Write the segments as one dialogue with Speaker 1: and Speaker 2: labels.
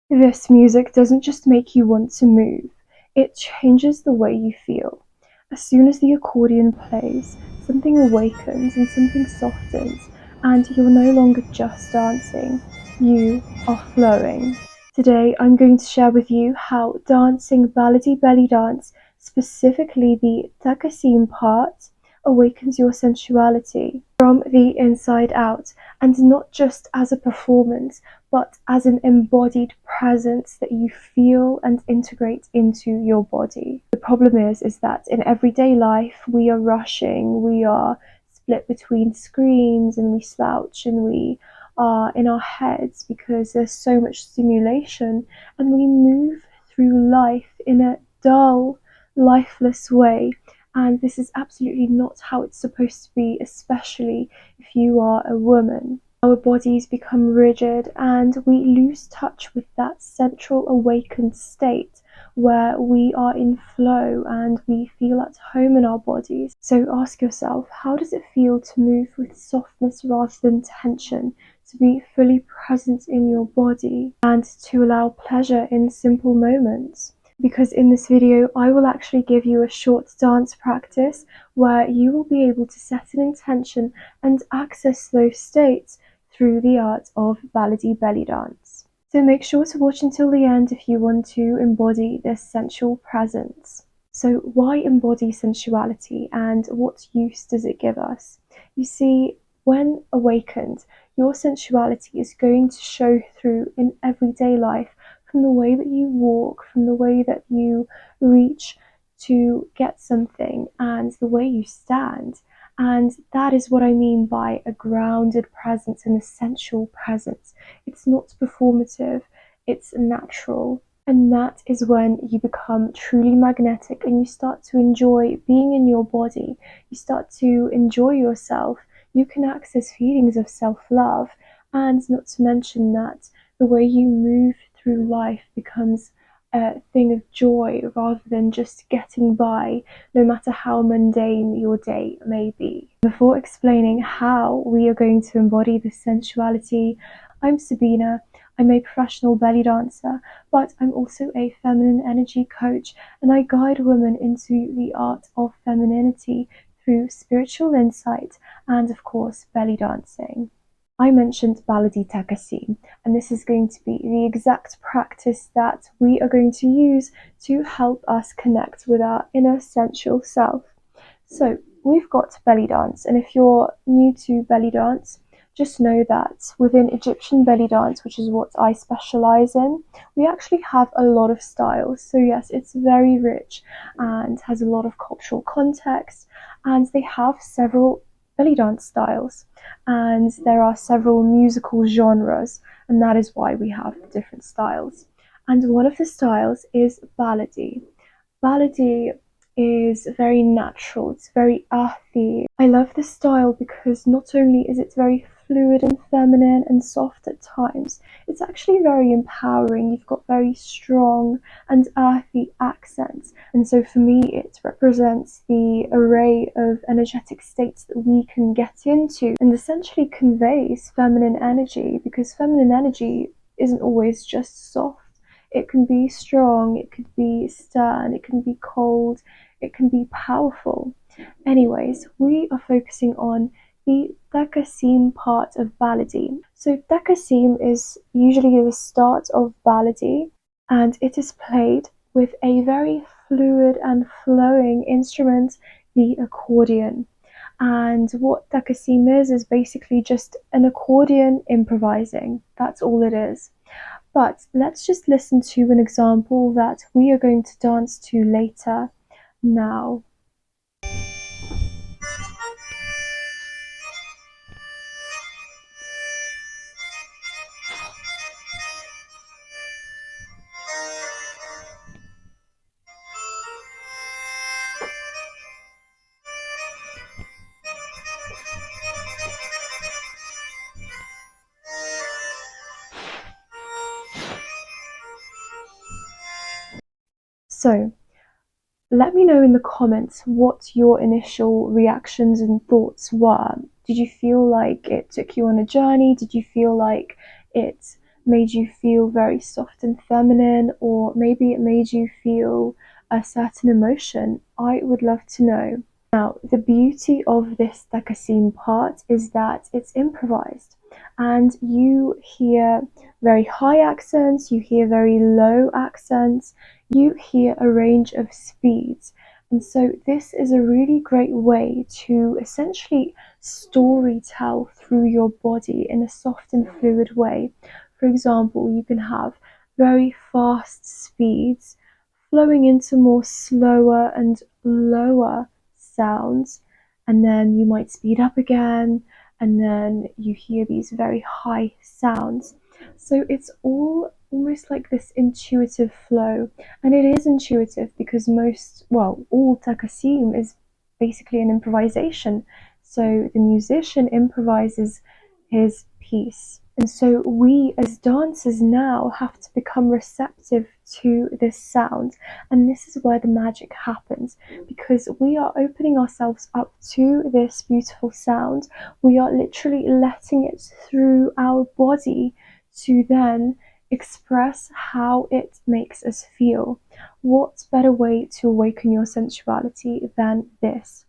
Speaker 1: This music doesn't just make you want to move, it changes the way you feel. As soon as the accordion plays, something awakens and something softens, and you're no longer just dancing, you are flowing. Today I'm going to share with you how dancing Baladi belly dance, specifically the Taqasim part, awakens your sensuality from the inside out, and not just as a performance, but as an embodied presence that you feel and integrate into your body. The problem is that in everyday life we are rushing, we are split between screens, and we slouch, and we are in our heads because there's so much stimulation, and we move through life in a dull, lifeless way. And this is absolutely not how it's supposed to be, especially if you are a woman. Our bodies become rigid and we lose touch with that central awakened state where we are in flow and we feel at home in our bodies. So ask yourself, how does it feel to move with softness rather than tension, to be fully present in your body and to allow pleasure in simple moments? Because in this video I will actually give you a short dance practice where you will be able to set an intention and access those states through the art of Baladi belly dance. So make sure to watch until the end if you want to embody this sensual presence. So why embody sensuality and what use does it give us? You see, when awakened, your sensuality is going to show through in everyday life, from the way that you walk, from the way that you reach to get something, and the way you stand. And that is what I mean by a grounded presence and a sensual presence. It's not performative, it's natural. And that is when you become truly magnetic and you start to enjoy being in your body. You start to enjoy yourself. You can access feelings of self-love, and not to mention that the way you move through life becomes a thing of joy rather than just getting by, no matter how mundane your day may be. Before explaining how we are going to embody this sensuality, I'm Sabina. I'm a professional belly dancer, but I'm also a feminine energy coach, and I guide women into the art of femininity through spiritual insight and, of course, belly dancing. I mentioned Baladi Taqasim, and this is going to be the exact practice that we are going to use to help us connect with our inner sensual self. So we've got belly dance, and if you're new to belly dance, just know that within Egyptian belly dance, which is what I specialize in, we actually have a lot of styles. So yes, it's very rich and has a lot of cultural context, and they have several belly dance styles, and there are several musical genres, and that is why we have different styles. And one of the styles is Baladi. Baladi is very natural, it's very earthy. I love this style because not only is it very fluid and feminine and soft at times, it's actually very empowering. You've got very strong and earthy accents, and so for me it represents the array of energetic states that we can get into, and essentially conveys feminine energy, because feminine energy isn't always just soft. It can be strong, it could be stern, it can be cold, it can be powerful. Anyways, we are focusing on the Taqasim part of Baladi. So Taqasim is usually the start of Baladi, and it is played with a very fluid and flowing instrument, the accordion. And what Taqasim is basically just an accordion improvising. That's all it is. But let's just listen to an example that we are going to dance to later now. So let me know in the comments what your initial reactions and thoughts were. Did you feel like it took you on a journey? Did you feel like it made you feel very soft and feminine, or maybe it made you feel a certain emotion. I would love to know. Now, the beauty of this Taqasim part is that it's improvised, and you hear very high accents, you hear very low accents, you hear a range of speeds. And so, this is a really great way to essentially story tell through your body in a soft and fluid way. For example, you can have very fast speeds flowing into more slower and lower sounds, and then you might speed up again, and then you hear these very high sounds. So it's all almost like this intuitive flow, and it is intuitive because all Taqasim is basically an improvisation. So the musician improvises his piece. And so we as dancers now have to become receptive to this sound. And this is where the magic happens, because we are opening ourselves up to this beautiful sound. We are literally letting it through our body to then express how it makes us feel. What better way to awaken your sensuality than this?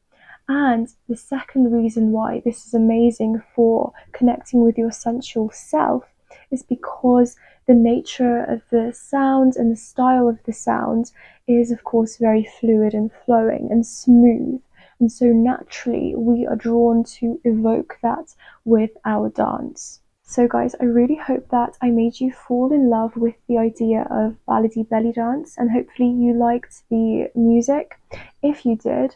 Speaker 1: And the second reason why this is amazing for connecting with your sensual self is because the nature of the sound and the style of the sound is, of course, very fluid and flowing and smooth. And so naturally, we are drawn to evoke that with our dance. So, guys, I really hope that I made you fall in love with the idea of Baladi belly dance, and hopefully, you liked the music. If you did,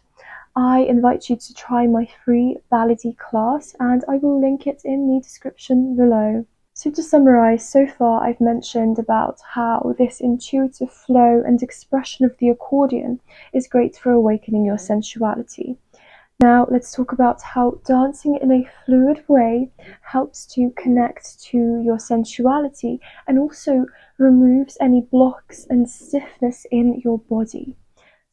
Speaker 1: I invite you to try my free Baladi class, and I will link it in the description below. So to summarize, so far I've mentioned about how this intuitive flow and expression of the accordion is great for awakening your sensuality. Now let's talk about how dancing in a fluid way helps to connect to your sensuality and also removes any blocks and stiffness in your body.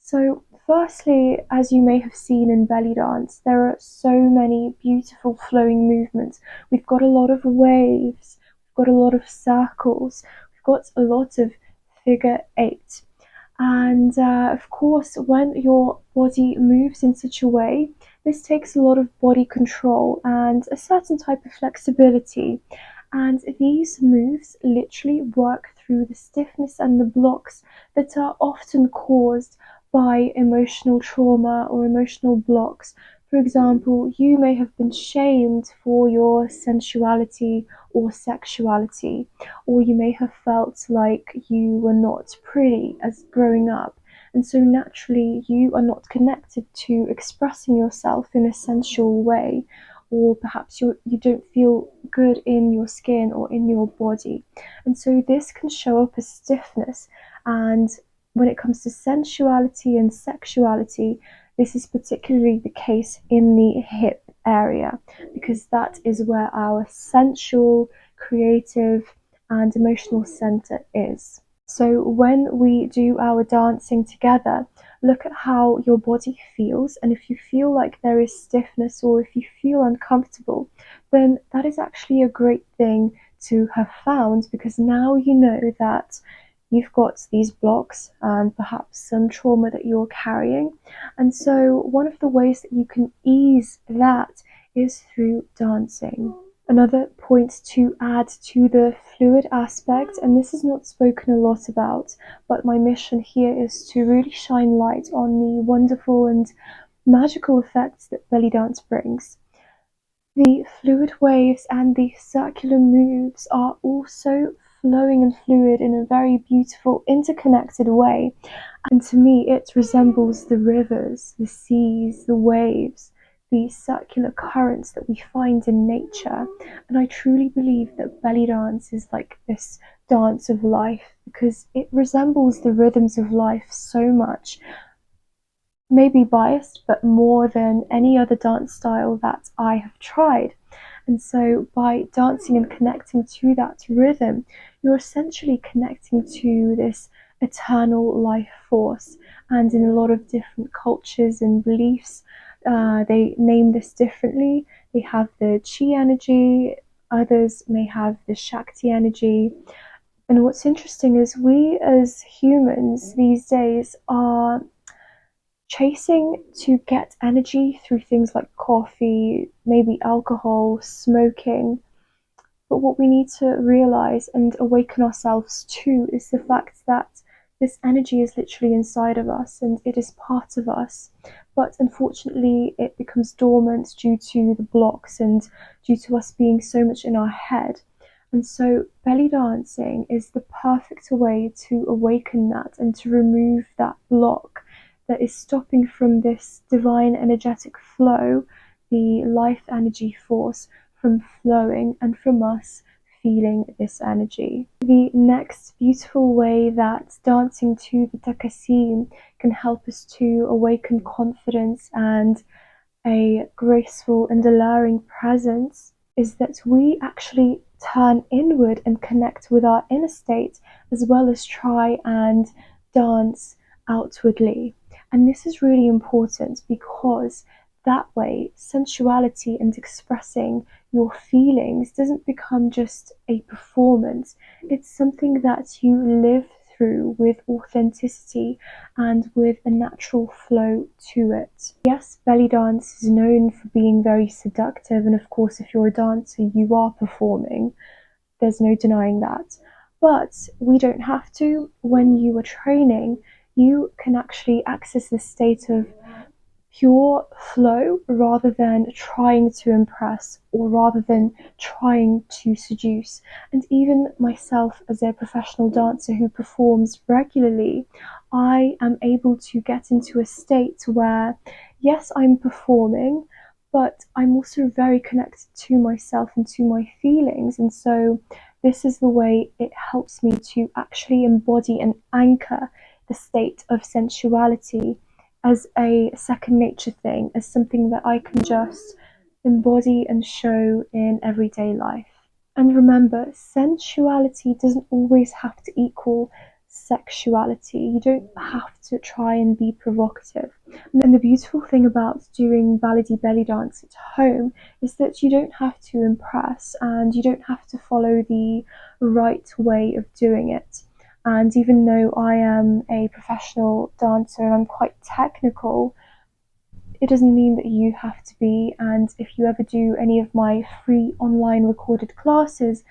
Speaker 1: So firstly, as you may have seen in belly dance, there are so many beautiful flowing movements. We've got a lot of waves, we've got a lot of circles, we've got a lot of figure eight. And of course, when your body moves in such a way, this takes a lot of body control and a certain type of flexibility. And these moves literally work through the stiffness and the blocks that are often caused by emotional trauma or emotional blocks. For example, you may have been shamed for your sensuality or sexuality, or you may have felt like you were not pretty as growing up, and so naturally you are not connected to expressing yourself in a sensual way, or perhaps you don't feel good in your skin or in your body, and so this can show up as stiffness. And when it comes to sensuality and sexuality, this is particularly the case in the hip area, because that is where our sensual, creative, and emotional center is. So when we do our dancing together, look at how your body feels, and if you feel like there is stiffness or if you feel uncomfortable, then that is actually a great thing to have found, because now you know that you've got these blocks and perhaps some trauma that you're carrying. And so one of the ways that you can ease that is through dancing. Another point to add to the fluid aspect, and this is not spoken a lot about, but my mission here is to really shine light on the wonderful and magical effects that belly dance brings. The fluid waves and the circular moves are also flowing and fluid in a very beautiful, interconnected way. And to me, it resembles the rivers, the seas, the waves, the circular currents that we find in nature. And I truly believe that belly dance is like this dance of life, because it resembles the rhythms of life so much. Maybe biased, but more than any other dance style that I have tried. And so by dancing and connecting to that rhythm, you're essentially connecting to this eternal life force. And in a lot of different cultures and beliefs, they name this differently. They have the chi energy, others may have the Shakti energy. And what's interesting is we as humans these days are chasing to get energy through things like coffee, maybe alcohol, smoking. But what we need to realize and awaken ourselves to is the fact that this energy is literally inside of us and it is part of us. But unfortunately, it becomes dormant due to the blocks and due to us being so much in our head. And so, belly dancing is the perfect way to awaken that and to remove that block that is stopping from this divine energetic flow, the life energy force from flowing and from us feeling this energy. The next beautiful way that dancing to the Taqasim can help us to awaken confidence and a graceful and alluring presence is that we actually turn inward and connect with our inner state as well as try and dance outwardly. And this is really important because that way sensuality and expressing your feelings doesn't become just a performance. It's something that you live through with authenticity and with a natural flow to it. Yes, belly dance is known for being very seductive, and of course, if you're a dancer, you are performing. There's no denying that. But we don't have to. When you are training, you can actually access this state of pure flow rather than trying to impress or rather than trying to seduce. And even myself, as a professional dancer who performs regularly, I am able to get into a state where, yes, I'm performing, but I'm also very connected to myself and to my feelings. And so, this is the way it helps me to actually embody and anchor the state of sensuality as a second nature thing, as something that I can just embody and show in everyday life. And remember, sensuality doesn't always have to equal sexuality. You don't have to try and be provocative. And the beautiful thing about doing Baladi belly dance at home is that you don't have to impress and you don't have to follow the right way of doing it. And even though I am a professional dancer and I'm quite technical, it doesn't mean that you have to be. And if you ever do any of my free online recorded classes,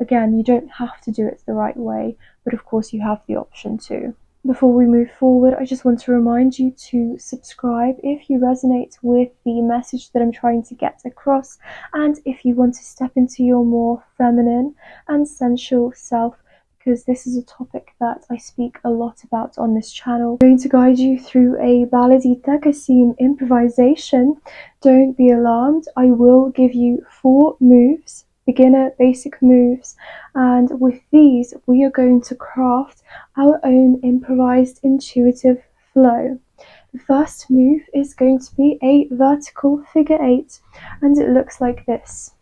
Speaker 1: again, you don't have to do it the right way, but of course you have the option to. Before we move forward, I just want to remind you to subscribe if you resonate with the message that I'm trying to get across, and if you want to step into your more feminine and sensual self, because this is a topic that I speak a lot about on this channel. I'm going to guide you through a Baladi Taqasim improvisation. Don't be alarmed, I will give you 4 moves, beginner basic moves, and with these we are going to craft our own improvised intuitive flow. The first move is going to be a vertical figure 8, and it looks like this.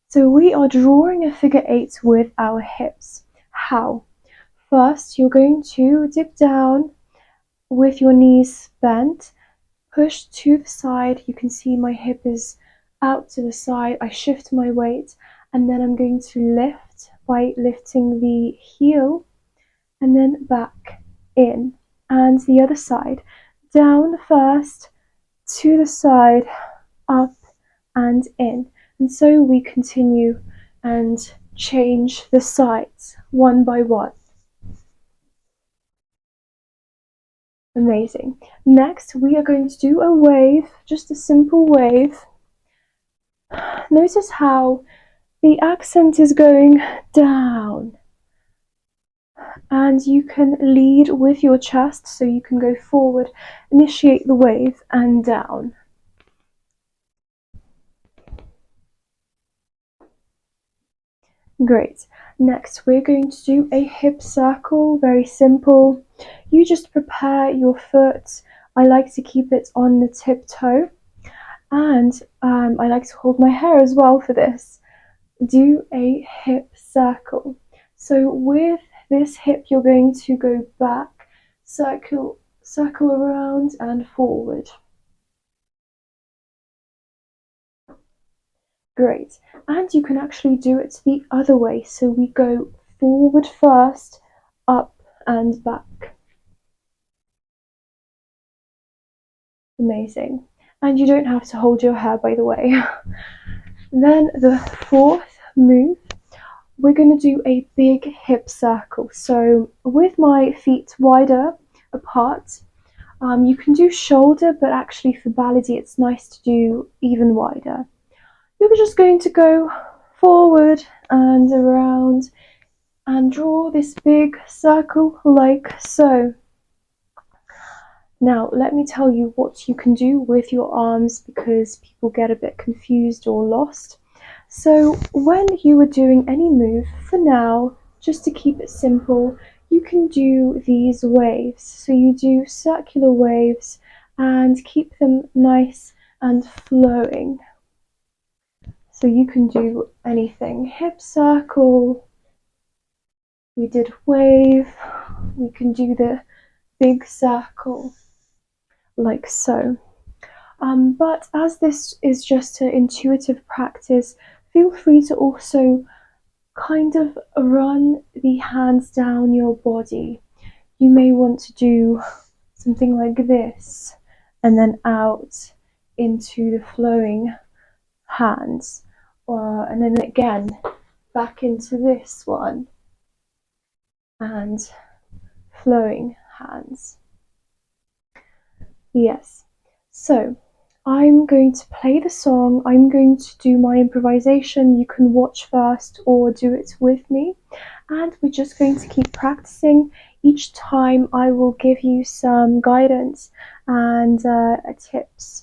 Speaker 1: So we are drawing a figure 8 with our hips. How? First, you're going to dip down with your knees bent, push to the side. You can see my hip is out to the side. I shift my weight, and then I'm going to lift by lifting the heel and then back in. And the other side, down first, to the side, up and in. And so we continue and change the sides one by one. Amazing. Next, we are going to do a wave, just a simple wave. Notice how the accent is going down. And you can lead with your chest, so you can go forward, initiate the wave, and down. Great. Next, we're going to do a hip circle, very simple. You just prepare your foot. I like to keep it on the tiptoe, and I like to hold my hair as well for this. Do a hip circle. So with this hip, you're going to go back, circle around and forward. Great. And you can actually do it the other way. So we go forward first, up and back. Amazing. And you don't have to hold your hair, by the way. Then the fourth move, we're going to do a big hip circle. So with my feet wider apart, you can do shoulder, but actually for Baladi, it's nice to do even wider. You're just going to go forward and around and draw this big circle like so. Now, let me tell you what you can do with your arms because people get a bit confused or lost. So, when you are doing any move, for now, just to keep it simple, you can do these waves. So, you do circular waves and keep them nice and flowing. So, you can do anything hip circle, we did wave, we can do the big circle like so. But as this is just an intuitive practice, feel free to also kind of run the hands down your body. You may want to do something like this and then out into the flowing hands, and then again back into this one and flowing hands. Yes. So I'm going to play the song. I'm going to do my improvisation. You can watch first or do it with me. And we're just going to keep practicing. Each time I will give you some guidance and tips.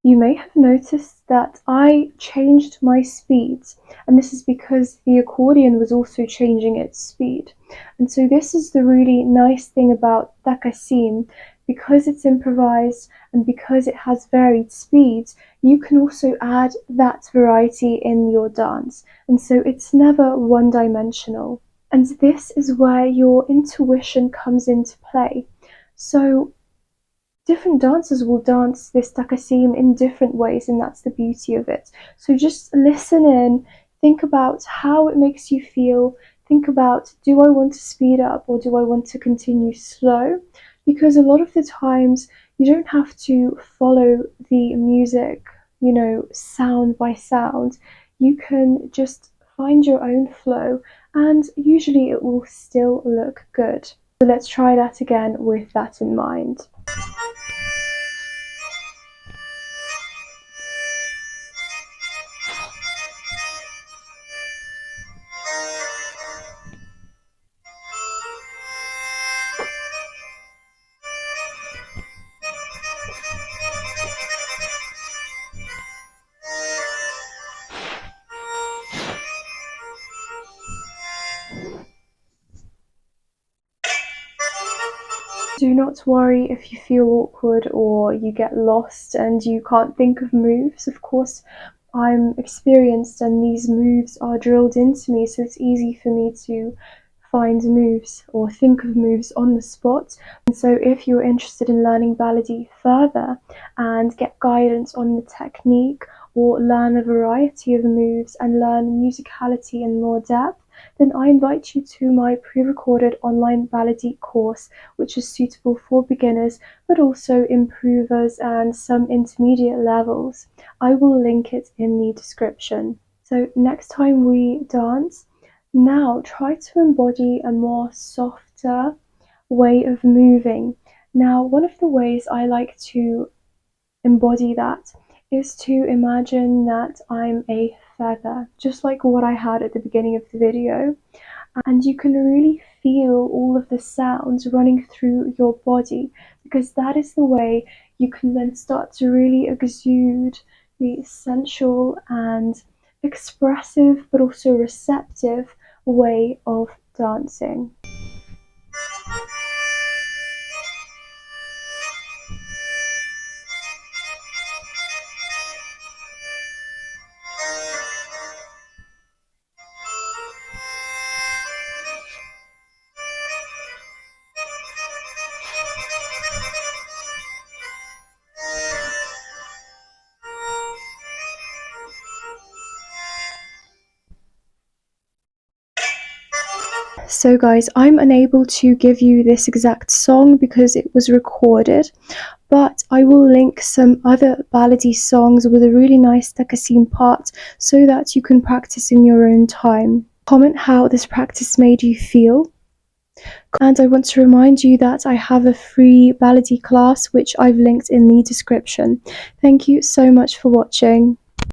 Speaker 1: You may have noticed that I changed my speed, and this is because the accordion was also changing its speed. And so this is the really nice thing about Taqasim, because it's improvised and because it has varied speeds, you can also add that variety in your dance. And so it's never one-dimensional. And this is where your intuition comes into play. So different dancers will dance this taqasim in different ways, and that's the beauty of it. So just listen in, think about how it makes you feel, think about, do I want to speed up or do I want to continue slow? Because a lot of the times you don't have to follow the music, sound by sound. You can just find your own flow, and usually it will still look good. So let's try that again with that in mind. Do not worry if you feel awkward or you get lost and you can't think of moves. Of course, I'm experienced and these moves are drilled into me, so it's easy for me to find moves or think of moves on the spot. And so if you're interested in learning Baladi further and get guidance on the technique or learn a variety of moves and learn musicality in more depth, then I invite you to my pre-recorded online Baladi course, which is suitable for beginners but also improvers and some intermediate levels. I will link it in the description. So next time we dance, now try to embody a more softer way of moving. Now, one of the ways I like to embody that is to imagine that I'm a feather, just like what I had at the beginning of the video. And you can really feel all of the sounds running through your body, because that is the way you can then start to really exude the sensual and expressive but also receptive way of dancing. So guys, I'm unable to give you this exact song because it was recorded, but I will link some other Baladi songs with a really nice Taqasim part so that you can practice in your own time. Comment how this practice made you feel. And I want to remind you that I have a free Baladi class which I've linked in the description. Thank you so much for watching.